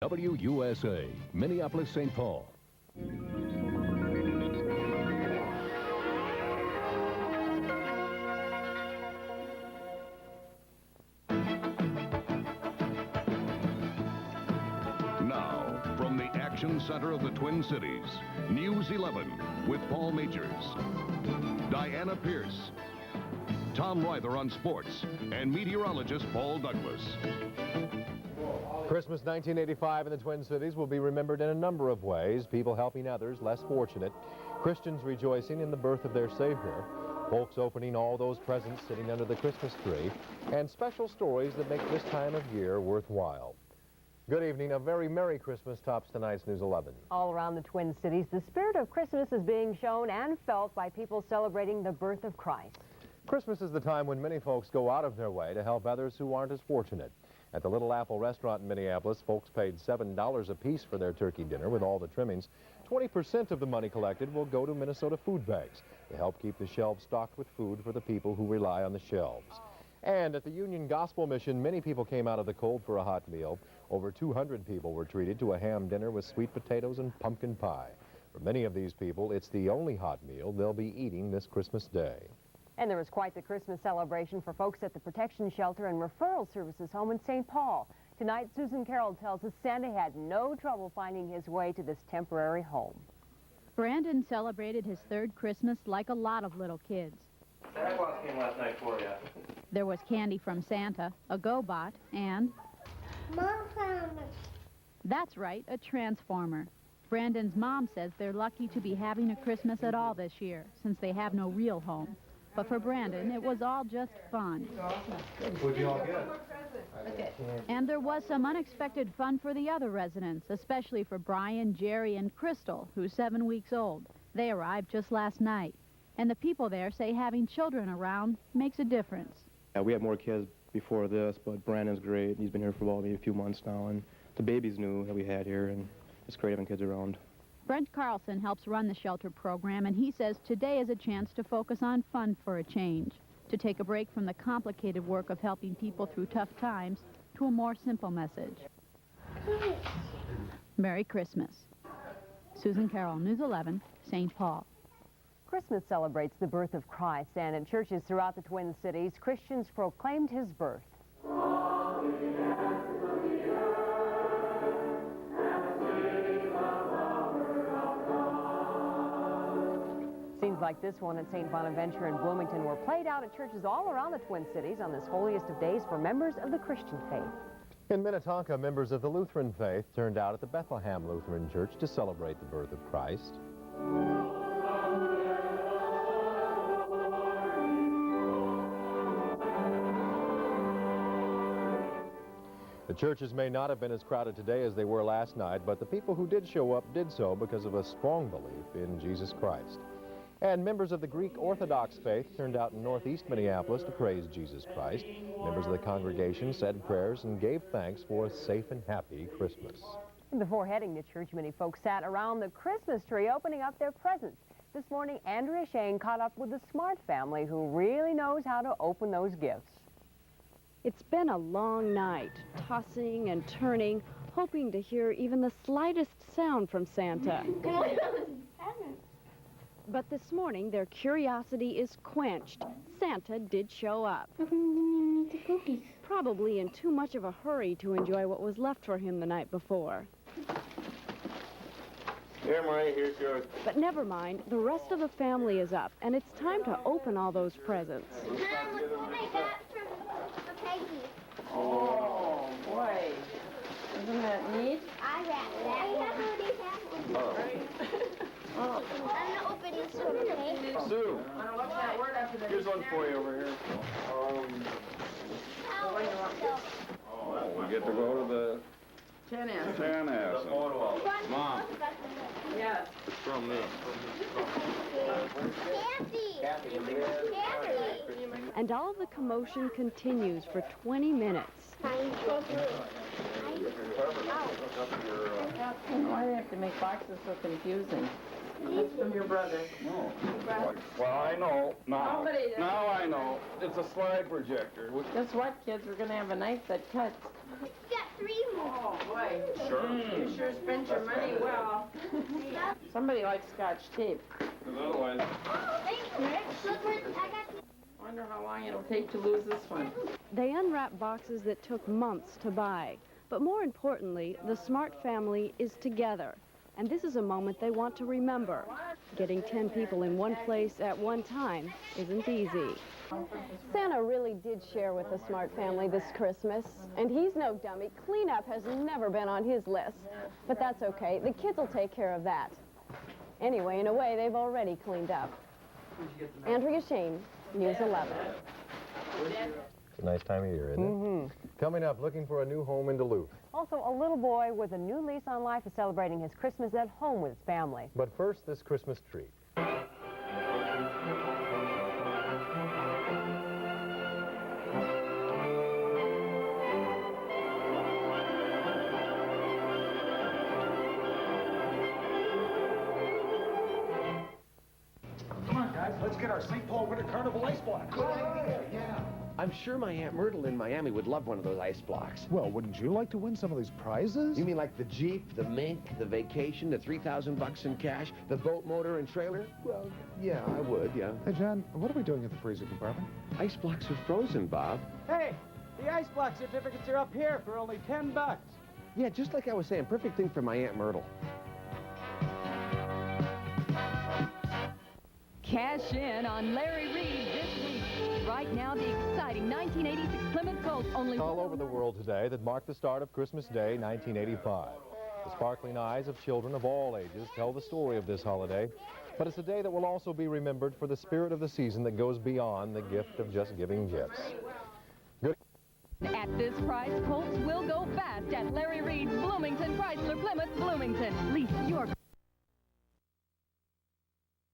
WUSA, Minneapolis, St. Paul. Now, from the action center of the Twin Cities, News 11 with Paul Majors, Diana Pierce, Tom Ryther on sports, and meteorologist Paul Douglas. Christmas 1985 in the Twin Cities will be remembered in a number of ways. People helping others less fortunate, Christians rejoicing in the birth of their Savior, folks opening all those presents sitting under the Christmas tree, and special stories that make this time of year worthwhile. Good evening. A very Merry Christmas tops tonight's News 11. All around the Twin Cities, the spirit of Christmas is being shown and felt by people celebrating the birth of Christ. Christmas is the time when many folks go out of their way to help others who aren't as fortunate. At the Little Apple restaurant in Minneapolis, folks paid $7 apiece for their turkey dinner with all the trimmings. 20% of the money collected will go to Minnesota food banks to help keep the shelves stocked with food for the people who rely on the shelves. And at the Union Gospel Mission, many people came out of the cold for a hot meal. Over 200 people were treated to a ham dinner with sweet potatoes and pumpkin pie. For many of these people, it's the only hot meal they'll be eating this Christmas Day. And there was quite the Christmas celebration for folks at the Protection Shelter and Referral Services home in St. Paul. Tonight, Susan Carroll tells us Santa had no trouble finding his way to this temporary home. Brandon celebrated his third Christmas like a lot of little kids. Santa Claus came last night for you. There was candy from Santa, a GoBot, and... Mom found it. That's right, a transformer. Brandon's mom says they're lucky to be having a Christmas at all this year, since they have no real home. But for Brandon, it was all just fun. What'd you all get? And there was some unexpected fun for the other residents, especially for Brian, Jerry, and Crystal, who's 7 weeks old. They arrived just last night. And the people there say having children around makes a difference. Yeah, we had more kids before this, but Brandon's great. He's been here for about maybe a few months now, and the baby's new that we had here, and it's great having kids around. Brent Carlson helps run the shelter program, and he says today is a chance to focus on fun for a change, to take a break from the complicated work of helping people through tough times to a more simple message. Merry Christmas. Susan Carroll, News 11, St. Paul. Christmas celebrates the birth of Christ, and in churches throughout the Twin Cities, Christians proclaimed his birth. Scenes like this one at St. Bonaventure in Bloomington were played out at churches all around the Twin Cities on this holiest of days for members of the Christian faith. In Minnetonka, members of the Lutheran faith turned out at the Bethlehem Lutheran Church to celebrate the birth of Christ. The churches may not have been as crowded today as they were last night, but the people who did show up did so because of a strong belief in Jesus Christ. And members of the Greek Orthodox faith turned out in northeast Minneapolis to praise Jesus Christ. Members of the congregation said prayers and gave thanks for a safe and happy Christmas. And before heading to church, many folks sat around the Christmas tree opening up their presents. This morning, Andrea Shane caught up with the Smart family who really knows how to open those gifts. It's been a long night, tossing and turning, hoping to hear even the slightest sound from Santa. But this morning, their curiosity is quenched. Santa did show up. Probably in too much of a hurry to enjoy what was left for him the night before. Here, Marie, here's yours. But never mind, the rest of the family is up, and it's time to open all those presents. Mom, look what I got for Peggy. Oh, boy. Isn't that neat? I wrapped that one. Oh. I'm going to open this one, okay? Sue, What's that word after that? here's one for you over here. We get to go to the Chanhassen. Mom, Yes. it's from them. Kathy! And all the commotion continues for 20 minutes. Why do you have to make boxes so confusing? That's from your brother. No. Well, I know now. Now I know. It's a slide projector. Guess what, kids? We're going to have a knife that cuts. Yeah. 3 more. Oh, boy. Sure. You sure spent your money well. Somebody likes Scotch tape. Oh, thanks, Rick. Look, I got you. Wonder how long it'll take to lose this one. They unwrap boxes that took months to buy. But more importantly, the Smart family is together. And this is a moment they want to remember. Getting 10 people in one place at one time isn't easy. Santa really did share with the Smart family this Christmas, and he's no dummy. Cleanup has never been on his list, but that's okay. The kids will take care of that. Anyway, in a way, they've already cleaned up. Andrea Shane, News 11. It's a nice time of year, isn't it? Coming up, looking for a new home in Duluth. Also, a little boy with a new lease on life is celebrating his Christmas at home with his family. But first, this Christmas treat. Come on, guys, let's get our St. Paul Winter Carnival ice block. Good idea, yeah. I'm sure my Aunt Myrtle in Miami would love one of those ice blocks. Well, wouldn't you like to win some of these prizes? You mean like the Jeep, the mink, the vacation, the $3,000 in cash, the boat motor and trailer? Well, yeah, I would, yeah. Hey, John, what are we doing at the freezer compartment? Ice blocks are frozen, Bob. Hey, the ice block certificates are up here for only $10. Yeah, just like I was saying, perfect thing for my Aunt Myrtle. Cash in on Larry Reed this week. Right now, the exciting 1986 Plymouth Colt only... All over the world today that marked the start of Christmas Day, 1985. The sparkling eyes of children of all ages tell the story of this holiday. But it's a day that will also be remembered for the spirit of the season that goes beyond the gift of just giving gifts. Good. At this price, Colts will go fast at Larry Reed's Bloomington Chrysler Plymouth Bloomington. Lease your...